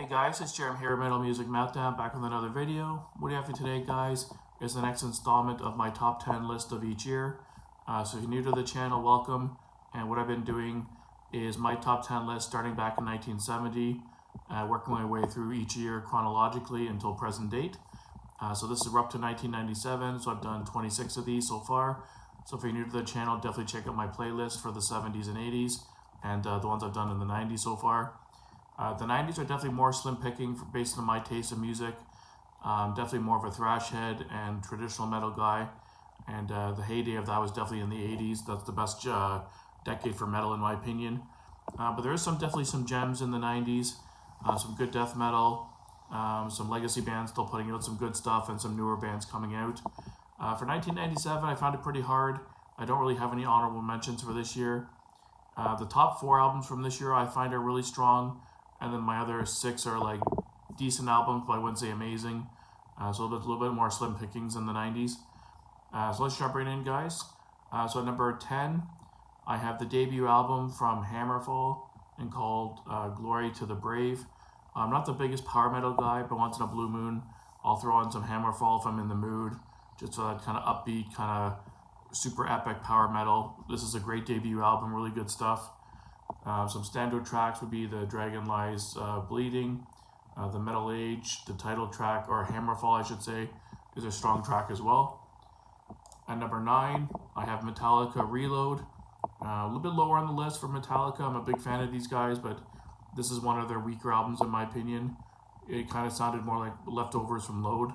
Hey guys, it's Jeremy here, Metal Music Meltdown, back with another video. What do you have for today, guys, is the next installment of my top 10 list of each year. So if you're new to the channel, welcome. And what I've been doing is my top 10 list starting back in 1970, working my way through each year chronologically until present date. So this is up to 1997, so I've done 26 of these so far. So if you're new to the channel, definitely check out my playlist for the 70s and 80s, and the ones I've done in the 90s so far. The 90s are definitely more slim picking based on my taste of music. Definitely more of a thrash head and traditional metal guy. And the heyday of that was definitely in the 80s. That's the best decade for metal in my opinion. But there is definitely some gems in the 90s. Some good death metal. Some legacy bands still putting out some good stuff, and some newer bands coming out. For 1997, I found it pretty hard. I don't really have any honorable mentions for this year. The top 4 albums from this year I find are really strong. And then my other 6 are like decent albums, but I wouldn't say amazing. So there's a little bit more slim pickings in the 90s. So let's jump right in, guys. So at number 10, I have the debut album from Hammerfall and called Glory to the Brave. I'm not the biggest power metal guy, but once in a blue moon, I'll throw on some Hammerfall if I'm in the mood. Just that kind of upbeat, kind of super epic power metal. This is a great debut album, really good stuff. Some standout tracks would be the Dragon Lies Bleeding, the Metal Age, the title track, or Hammerfall I should say, is a strong track as well. At number 9, I have Metallica Reload. A little bit lower on the list for Metallica. I'm a big fan of these guys, but this is one of their weaker albums in my opinion. It kind of sounded more like leftovers from Load,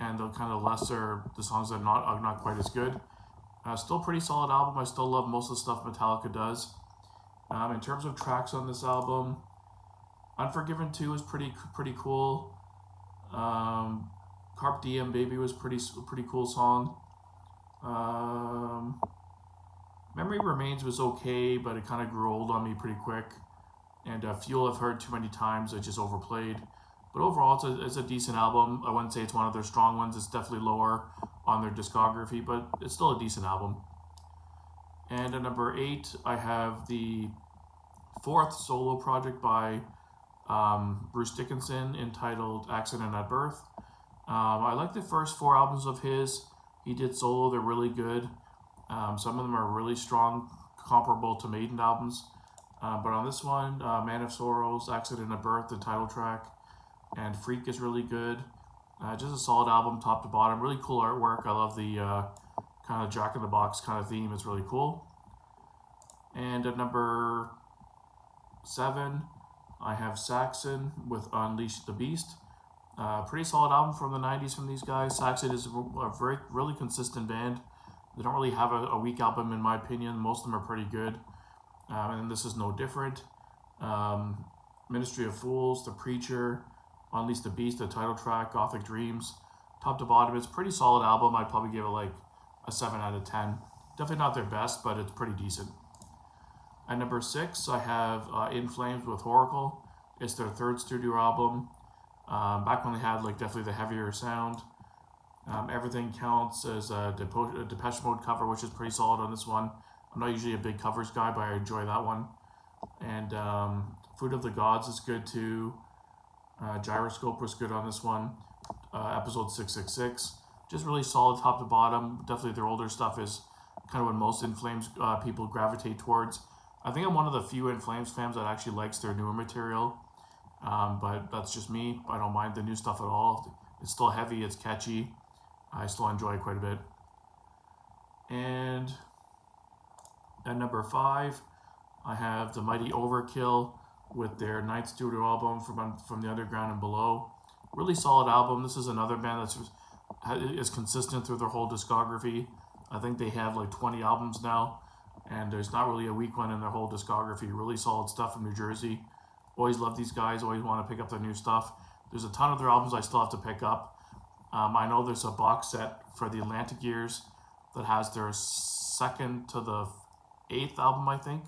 and the kind of lesser, the songs are not quite as good. Still pretty solid album. I still love most of the stuff Metallica does. In terms of tracks on this album, Unforgiven 2 is pretty cool. Carpe Diem Baby was pretty cool song. Memory Remains was okay, but it kind of grew old on me pretty quick. And Fuel I've heard too many times, it's just overplayed. But overall, it's a decent album. I wouldn't say it's one of their strong ones. It's definitely lower on their discography, but it's still a decent album. And at number 8, I have the 4th solo project by Bruce Dickinson entitled Accident at Birth. I like the first 4 albums of his. He did solo, they're really good. Some of them are really strong, comparable to Maiden albums. But on this one, Man of Sorrows, Accident at Birth, the title track, and Freak is really good. Just a solid album, top to bottom. Really cool artwork. I love the kind of Jack in the Box kind of theme. It's really cool. And at number 7, I have Saxon with Unleash the Beast. Pretty solid album from the 90s from these guys. Saxon is a really consistent band. They don't really have a weak album in my opinion. Most of them are pretty good. And this is no different. Ministry of Fools, The Preacher, Unleash the Beast, the title track, Gothic Dreams. Top to bottom, it's a pretty solid album. I'd probably give it like a 7 out of 10. Definitely not their best, but it's pretty decent. At number 6, I have In Flames with Oracle. It's their 3rd studio album. Back when they had like definitely the heavier sound. Everything Counts as a Depeche Mode cover, which is pretty solid on this one. I'm not usually a big covers guy, but I enjoy that one. And Fruit of the Gods is good too. Gyroscope was good on this one. Episode 666. Just really solid top to bottom. Definitely their older stuff is kind of what most In Flames people gravitate towards. I think I'm one of the few In Flames fans that actually likes their newer material. But that's just me. I don't mind the new stuff at all. It's still heavy, it's catchy. I still enjoy it quite a bit. And at number 5, I have the Mighty Overkill with their 9th studio album from the Underground and Below. Really solid album. This is another band that is consistent through their whole discography. I think they have like 20 albums now, and there's not really a weak one in their whole discography. Really solid stuff from New Jersey. Always love these guys, always want to pick up their new stuff. There's a ton of their albums I still have to pick up. I know there's a box set for the Atlantic Years that has their 2nd to the 8th album, I think,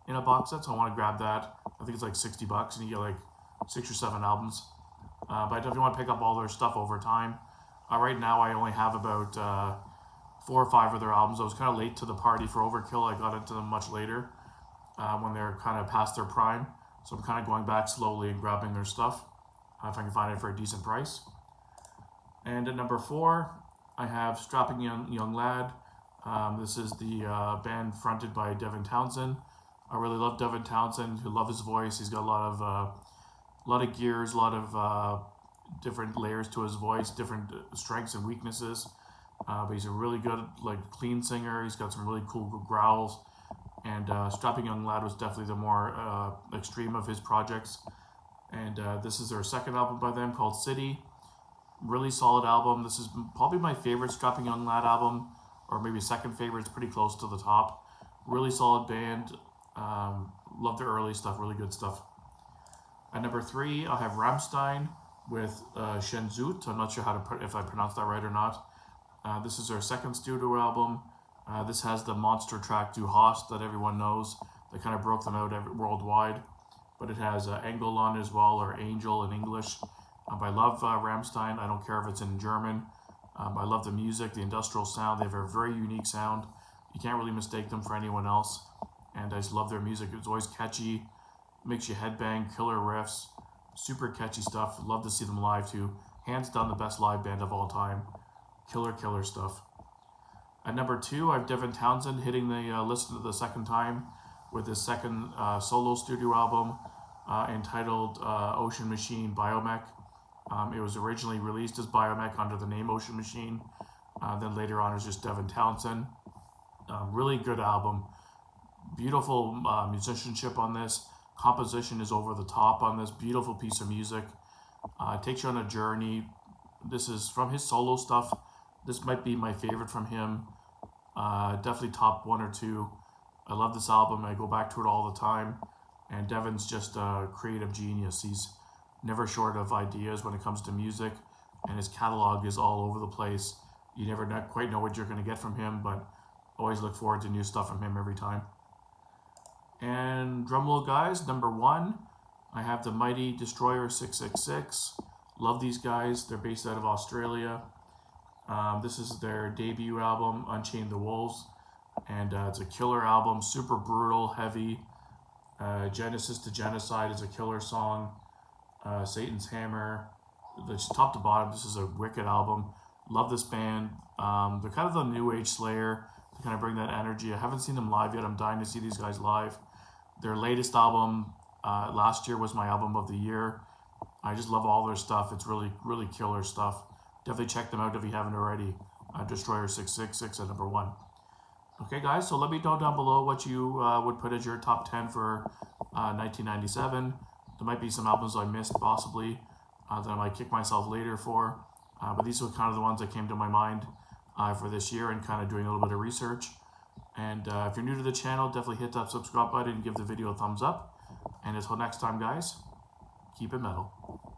in a box set, so I want to grab that. I think it's like $60 and you get like 6 or 7 albums. But I definitely want to pick up all their stuff over time. Right now I only have about 4 or 5 of their albums. I was kind of late to the party for Overkill. I got into them much later when they're kind of past their prime. So I'm kind of going back slowly and grabbing their stuff. if I can find it for a decent price. And at number 4, I have Strapping Young Lad. This is the band fronted by Devin Townsend. I really love Devin Townsend. I love his voice. He's got a lot of gears, a lot of different layers to his voice, different strengths and weaknesses. But he's a really good, clean singer. He's got some really cool growls. And Strapping Young Lad was definitely the more extreme of his projects. And this is their second album by them called City. Really solid album. This is probably my favorite Strapping Young Lad album, or maybe second favorite. It's pretty close to the top. Really solid band. Love their early stuff. Really good stuff. At number 3, I have Rammstein with Schönzoot. I'm not sure if I pronounced that right or not. This is their second studio album. This has the monster track Du Hast that everyone knows. That kind of broke them out worldwide. But it has Engel on it as well, or Angel in English. I love Rammstein. I don't care if it's in German. I love the music, the industrial sound. They have a very unique sound. You can't really mistake them for anyone else. And I just love their music. It's always catchy, makes you headbang, killer riffs, super catchy stuff. Love to see them live too. Hands down the best live band of all time. Killer stuff. At number 2, I have Devin Townsend hitting the list for the second time with his second solo studio album entitled Ocean Machine Biomech. It was originally released as Biomech under the name Ocean Machine. Then later on it was just Devin Townsend. Really good album. Beautiful musicianship on this. Composition is over the top on this. Beautiful piece of music. It takes you on a journey. This is from his solo stuff. This might be my favorite from him. Definitely top 1 or 2. I love this album. I go back to it all the time. And Devin's just a creative genius. He's never short of ideas when it comes to music. And his catalog is all over the place. You never quite know what you're going to get from him, but always look forward to new stuff from him every time. And drumroll, guys, number 1, I have the Mighty Destroyer 666. Love these guys. They're based out of Australia. This is their debut album, Unchained the Wolves. And it's a killer album, super brutal, heavy. Genesis to Genocide is a killer song. Satan's Hammer. Top to bottom, this is a wicked album. Love this band. They're kind of the new age Slayer to kind of bring that energy. I haven't seen them live yet. I'm dying to see these guys live. Their latest album last year was my album of the year. I just love all their stuff. It's really killer stuff. Definitely check them out if you haven't already. Destroyer 666 at number 1. Okay, guys, so let me know down below what you would put as your top 10 for 1997. There might be some albums I missed, possibly, that I might kick myself later for. But these were kind of the ones that came to my mind for this year, and kind of doing a little bit of research. And if you're new to the channel, definitely hit that subscribe button and give the video a thumbs up. And until next time, guys, keep it metal.